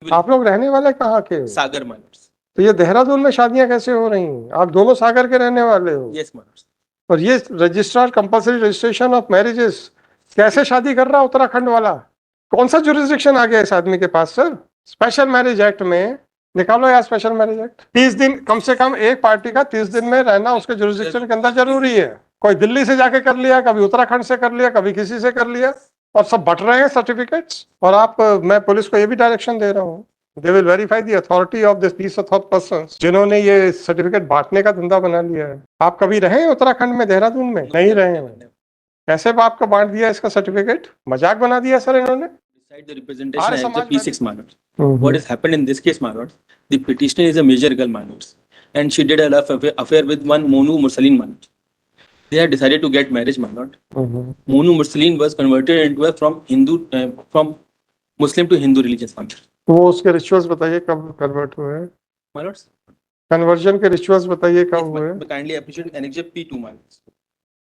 आप लोग रहने वाले कहाँ के हो? सागर मानोट्स। तो ये देहरादून में शादियां कैसे हो रही हैं? आप दोनों सागर के रहने वाले हो? यस मानोट्स। और ये registrar compulsory registration of marriages कैसे शादी कर रहा है उत्तराखंड वाला? कौन सा जुरिस्डिक्शन आ गया इस आदमी के पास सर? स्पेशल मैरिज एक्ट में निकालो यार, स्पेशल मैरिज एक्ट 30 दिन, कम से कम एक पार्टी का 30 दिन में रहना उसके जुरिस्डिक्शन के अंदर जरूरी है। कोई दिल्ली से जाके कर लिया, कभी उत्तराखंड से कर लिया, कभी किसी से कर लिया, और सब बट रहे हैं सर्टिफिकेट्स। और आप, मैं पुलिस को ये भी डायरेक्शन दे रहा हूँ, they will verify the authority of this piece of persons जिन्होंने ये सर्टिफिकेट बांटने का धंधा बना लिया है। आप कभी रहे हैं उत्तराखंड में, देहरादून में? नहीं रहे हैं। कैसे आपको बांट दिया इसका सर्टिफिकेट? मजाक बना दिया सर इन्होंने। Beside the representation Act of P6 Manot, what has happened in this case, Manot, the petitioner is a major girl Manot, and she did a love affair with one Monu Mursaleen Manot. They had decided to get marriage, Manot. Monu Mursaleen was converted into a from Muslim to Hindu religious Manot. वो उसके rituals बताइए कब convert हुए हैं? Manot, conversion के rituals बताइए कब हुए? kindly appreciate Annexure P2 Manot.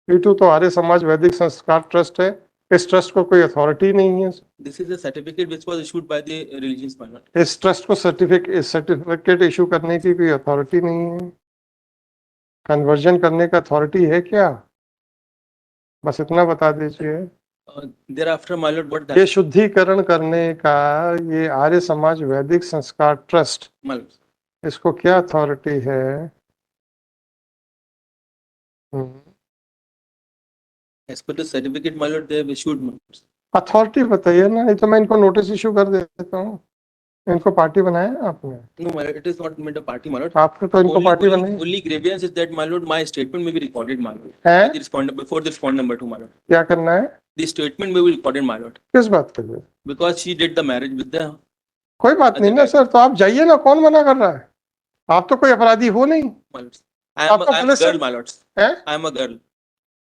P2 तो आर्य समाज वैदिक संस्कार ट्रस्ट है। इस ट्रस्ट को कोई अथॉरिटी नहीं है। This is a certificate which was issued by the religious Manot. इस ट्रस्ट को सर्टिफिकेट इशू करने की कोई अथॉरिटी नहीं है। कन्वर्जन करने का अथॉरिटी है क्या? बस इतना बता दीजिए। Thereafter, my lord, what ये शुद्धिकरण करने का ये आर्य समाज वैदिक संस्कार ट्रस्ट, इसको क्या अथॉरिटी है? As per the certificate, my lord, they have issued. Authority बताइए ना, नहीं तो मैं इनको नोटिस इशू कर देता हूँ। इनको पार्टी बनाया आपने? No, my lord, it is not meant a party, my lord. आपने तो इनको पार्टी बनाई। Only grievance is that, my lord, my statement may be recorded, my lord. है? Before the respond number 2, my lord. क्या करना है? The statement may be recorded, my lord. किस बात के लिए? Because she did the marriage with the. कोई बात नहीं ना सर, तो आप जाइए ना, कौन मना कर रहा है? आप तो कोई अपराधी हो नहीं। My lord, I am a girl, my lord. I am a girl.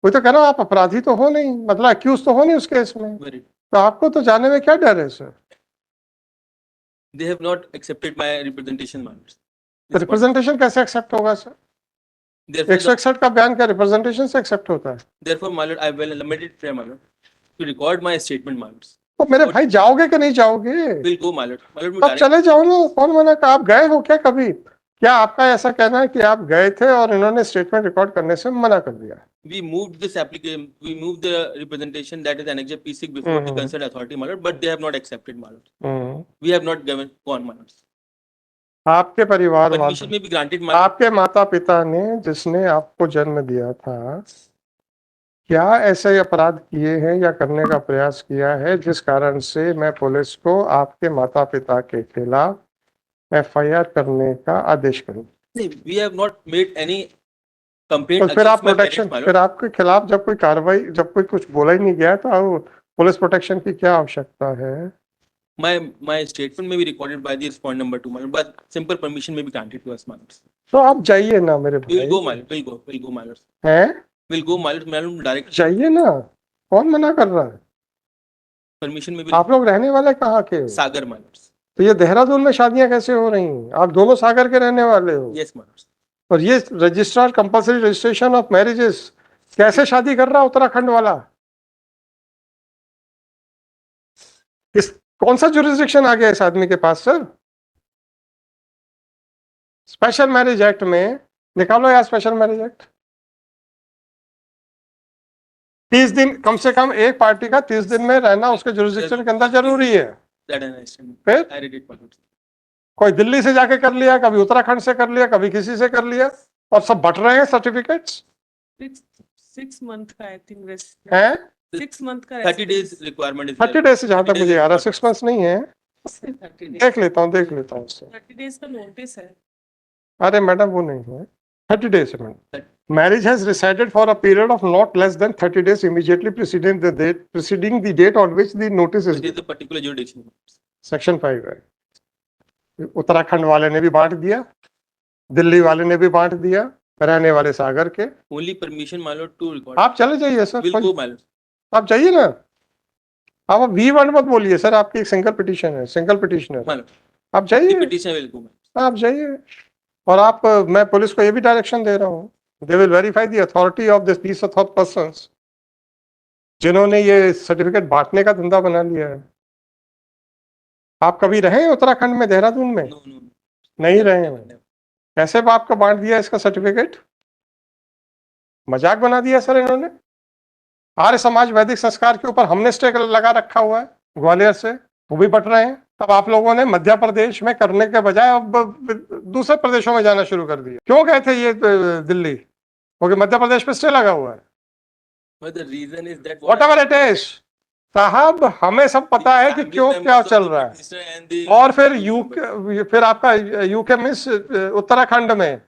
वही तो कह रहा हूँ, आप अपराधी तो हो नहीं, मतलब अक्यूज तो हो नहीं उस केस में। तो आपको तो जाने में क्या डर है sir? They have not accepted my representation, my lord. तो रिप्रेजेंटेशन कैसे एक्सेप्ट होगा सर? 161 का बयान क्या रिप्रेजेंटेशन से एक्सेप्ट होता है? Therefore, my lord, I will limited prayer, my lord, to record my statement, my lord. तो मेरे भाई जाओगे कि नहीं जाओगे? Will go, my lord. My lord, आप चले जाओ ना, कौन मना कर? आप गए हो क्या कभी? क्या आपका ऐसा कहना है कि आप गए थे और इन्होंने स्टेटमेंट रिकॉर्ड करने से मना कर दिया? We moved this application, we moved the representation that is Annexure P6 before the concerned authority, my lord, but they have not accepted, my lord. We have not gone, my lord. आपके परिवार Permission may be granted, my आपके माता पिता ने जिसने आपको जन्म दिया था, क्या ऐसे अपराध किए हैं या करने का प्रयास किया है जिस कारण से मैं पुलिस को आपके माता पिता के खिलाफ FIR करने का आदेश करूं? नहीं, we have not made any complaint. तो फिर आप प्रोटेक्शन, फिर आपके खिलाफ जब कोई कार्रवाई, जब कोई कुछ बोला ही नहीं गया तो पुलिस प्रोटेक्शन की क्या आवश्यकता है? My statement may be recorded by the respond number 2, my lord, but simple permission may be granted to us, my lord. तो आप जाइए ना मेरे भाई। We'll go, my lord. We'll go, my lord. हैं? We'll go, my lord. My lord, direct. जाइए ना, कौन मना कर रहा है? Permission may be. आप लोग रहने वाले कहाँ के हो? सागर, my lord. तो ये देहरादून में शादियां कैसे हो रही हैं? आप दोनों सागर के रहने वाले हो? Yes, my lord. और ये registrar compulsory registration of marriages कैसे शादी कर रहा है उत्तराखंड वाला? इस कौन सा जुरिस्डिक्शन आ गया इस आदमी के पास सर? स्पेशल मैरिज एक्ट में निकालो यार, स्पेशल मैरिज एक्ट 30 दिन, कम से कम एक पार्टी का 30 दिन में रहना उसके जुरिस्डिक्शन के अंदर जरूरी है। फिर कोई दिल्ली से जाके कर लिया, कभी उत्तराखंड से कर लिया, कभी किसी से कर लिया, और सब बट रहे हैं सर्टिफिकेट्स। 6 मंथ का आई थिंक है? 6 मंथ का 30 days requirement is 30 डेज से जहां तक मुझे आ रहा है, 6 मंथ्स नहीं है। देख लेता हूँ 30 डेज का नोटिस है। अरे मैडम वो नहीं है, 30 डेज है madam. Marriage has resided for a period of not less than 30 days immediately preceding the date on which the notice is. It is a particular jurisdiction. Section 5 है। उत्तराखंड वाले ने भी बांट दिया, दिल्ली वाले ने भी बांट दिया, रहने वाले सागर के। Only permission, my lord, to record. आप चले जाइए sir. Will go, my lord. आप जाइए ना, आप वी वर्ड मत बोलिए सर, आपकी एक सिंगल पिटीशन है, सिंगल पिटीशनर। आप जाइए, Petition will go. आप जाइए। और आप, मैं पुलिस को ये भी डायरेक्शन दे रहा हूँ, they will verify the authority of this piece of persons जिन्होंने ये सर्टिफिकेट बांटने का धंधा बना लिया है। आप कभी रहे हैं उत्तराखंड में, देहरादून में? No, no. नहीं रहे हैं। कैसे आपको बांट दिया इसका सर्टिफिकेट? मजाक बना दिया सर इन्होंने। आर्य समाज वैदिक संस्कार के ऊपर हमने स्टे लगा रखा हुआ है ग्वालियर से, वो भी बट रहे हैं। तब आप लोगों ने मध्य प्रदेश में करने के बजाय अब दूसरे प्रदेशों में जाना शुरू कर दिया। क्यों गए थे ये दिल्ली? क्योंकि मध्य प्रदेश पे स्टे लगा हुआ है। But the reason is that what ever it is साहब, हमें सब पता है कि क्यों क्या चल रहा है। और फिर यूके, फिर आपका यूके मीन्स उत्तराखंड में,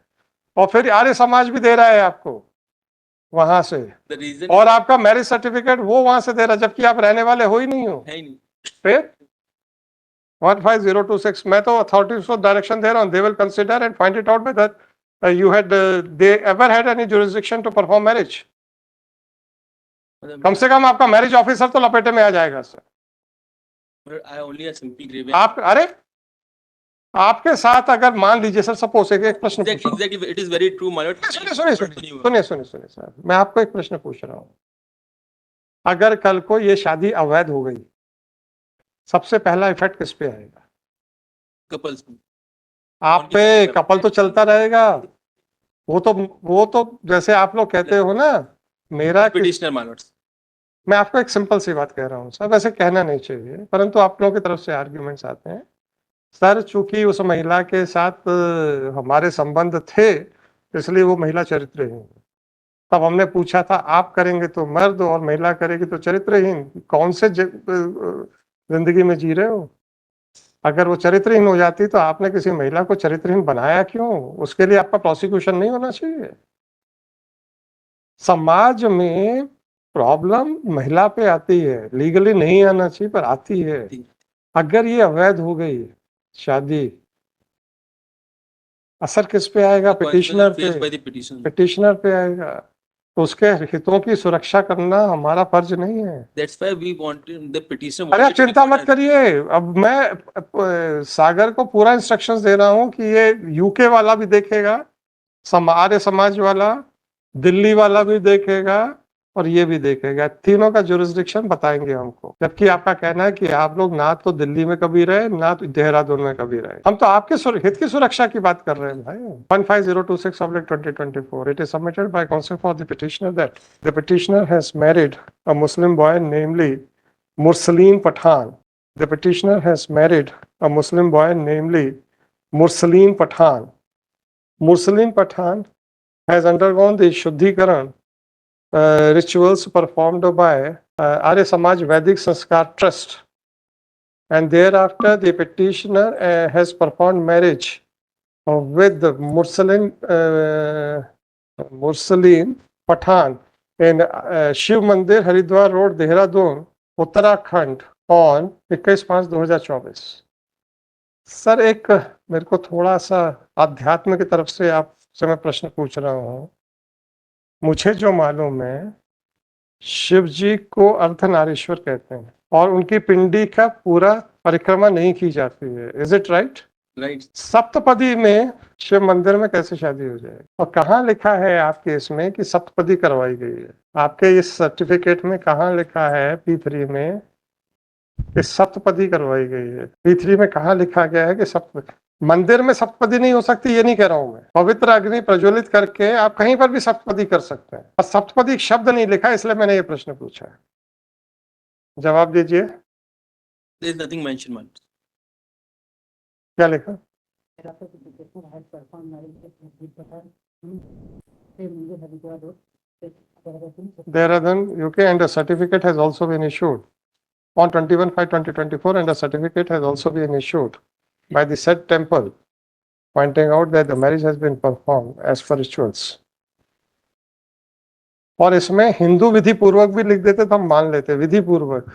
और फिर आर्य समाज भी दे रहा है आपको वहां से, और आपका मैरिज सर्टिफिकेट वो वहां से दे रहा है, जबकि आप रहने वाले हो ही नहीं हो। फिर 15026 मैं तो अथॉरिटीज को डायरेक्शन दे रहा हूं, they will consider and find it out whether you had they ever had any jurisdiction to perform marriage. कम से कम आपका मैरिज ऑफिसर तो लपेटे में आ जाएगा सर। आप, अरे आपके साथ अगर मान लीजिए सर, सपोज एक प्रश्न it is very true my Lord. सुनिए सर, मैं आपको एक प्रश्न पूछ रहा हूं। अगर कल को ये शादी अवैध हो गई, सबसे पहला इफेक्ट किस पे आएगा? कपल्स। आप पे। कपल तो चलता रहेगा, वो तो जैसे आप लोग कहते हो ना, मेरा पिटिशनर माय लॉर्ड। मैं आपको एक सिंपल सी बात कह रहा हूँ सर, वैसे कहना नहीं चाहिए, परंतु आप लोगों की तरफ से आर्ग्यूमेंट्स आते हैं सर, चूंकि उस महिला के साथ हमारे संबंध थे, इसलिए वो महिला चरित्रहीन। तब हमने पूछा था आप करेंगे तो मर्द और महिला करेगी तो चरित्रहीन, कौन से जिंदगी में जी रहे हो? अगर वो चरित्रहीन हो जाती तो आपने किसी महिला को चरित्रहीन बनाया क्यों? उसके लिए आपका प्रोसिक्यूशन नहीं होना चाहिए? समाज में प्रॉब्लम महिला पे आती है, लीगली नहीं आना चाहिए पर आती है। अगर ये अवैध हो गई शादी, असर किस पे आएगा? पिटिशनर पे आएगा। तो उसके हितों की सुरक्षा करना हमारा फर्ज नहीं है। That's why we wanted the petitioner। अरे आप चिंता मत करिए, अब मैं सागर को पूरा इंस्ट्रक्शंस दे रहा हूं कि ये यूके वाला भी देखेगा, आर्य समाज वाला, दिल्ली वाला भी देखेगा, और ये भी देखेगा। तीनों का जुरिस्डिक्शन बताएंगे हमको। जबकि आपका कहना है कि आप लोग ना तो दिल्ली में कभी रहे, ना तो देहरादून में कभी रहे। हम तो आपके हित की सुरक्षा की बात कर रहे हैं भाई। 15026/2024 it is submitted by counsel for the petitioner that the petitioner has married a Muslim boy, namely Mursaleen Pathan. The petitioner has married a Muslim boy, namely Mursaleen Pathan. Mursaleen Pathan has undergone the Shuddhikaran rituals performed by Arya Samaj Vedic Sanskar Trust, and thereafter the petitioner has performed marriage with Mursaleen Pathan in Shiv Mandir, Haridwar Road, Dehradun, Uttarakhand on 21/5/2024। Sir एक मेरे को थोड़ा सा आध्यात्म की तरफ से आपसे मैं प्रश्न पूछ रहा हूँ। मुझे जो मालूम है, शिव जी को अर्धनारीश्वर कहते हैं और उनकी पिंडी का पूरा परिक्रमा नहीं की जाती है। Is it right? Right. Saptapadi में शिव मंदिर में कैसे शादी हो जाएगी? और कहाँ लिखा है आपके इसमें कि सप्तपदी करवाई गई है? आपके इस सर्टिफिकेट में कहाँ लिखा है P3 में कि सप्तपदी करवाई गई है? P3 में कहाँ लिखा गया है कि सप्तपदी? मंदिर में सप्तपदी नहीं हो सकती ये नहीं कह रहा हूं मैं। पवित्र अग्नि प्रज्वलित करके आप कहीं पर भी सप्तपदी कर सकते हैं, और सप्तपदी शब्द नहीं लिखा, इसलिए मैंने ये प्रश्न पूछा है। जवाब दीजिए। There is nothing mentioned, man। क्या लिखा? Dehradun, UK, and a certificate has also been issued on 21/5/2024, and a certificate has also been issued by the said temple pointing out that the marriage has been performed as per rituals। और इसमें हिंदू विधि पूर्वक भी लिख देते तो हम मान लेते। विधि पूर्वक,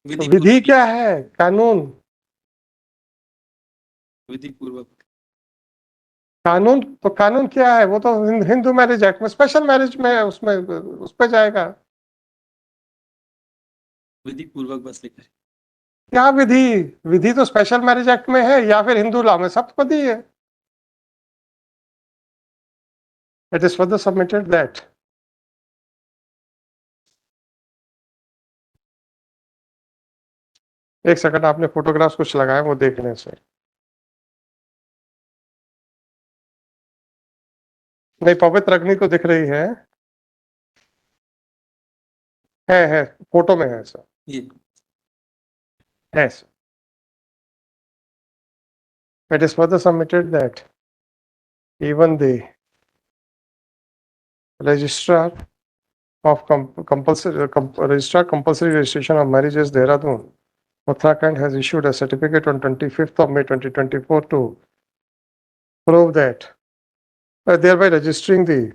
विधि क्या है? कानून। विधि पूर्वक कानून तो कानून क्या है? वो तो हिंदू मैरिज एक्ट में, स्पेशल मैरिज में उसमें उस पर जाएगा। विधि पूर्वक बस लिखा है। क्या विधि? विधि तो स्पेशल मैरिज एक्ट में है या फिर हिंदू लॉ में सप्तपदी है। It is further submitted that एक सेकंड, आपने फोटोग्राफ्स कुछ लगाए वो देखने से। नहीं, पवित्र अग्नि तो दिख रही है, फोटो में है सर, ये है sir. It is further submitted that even the registrar of registrar compulsory registration of marriages Dehradun, Uttarakhand has issued a certificate on 25th of May 2024 to prove that thereby registering the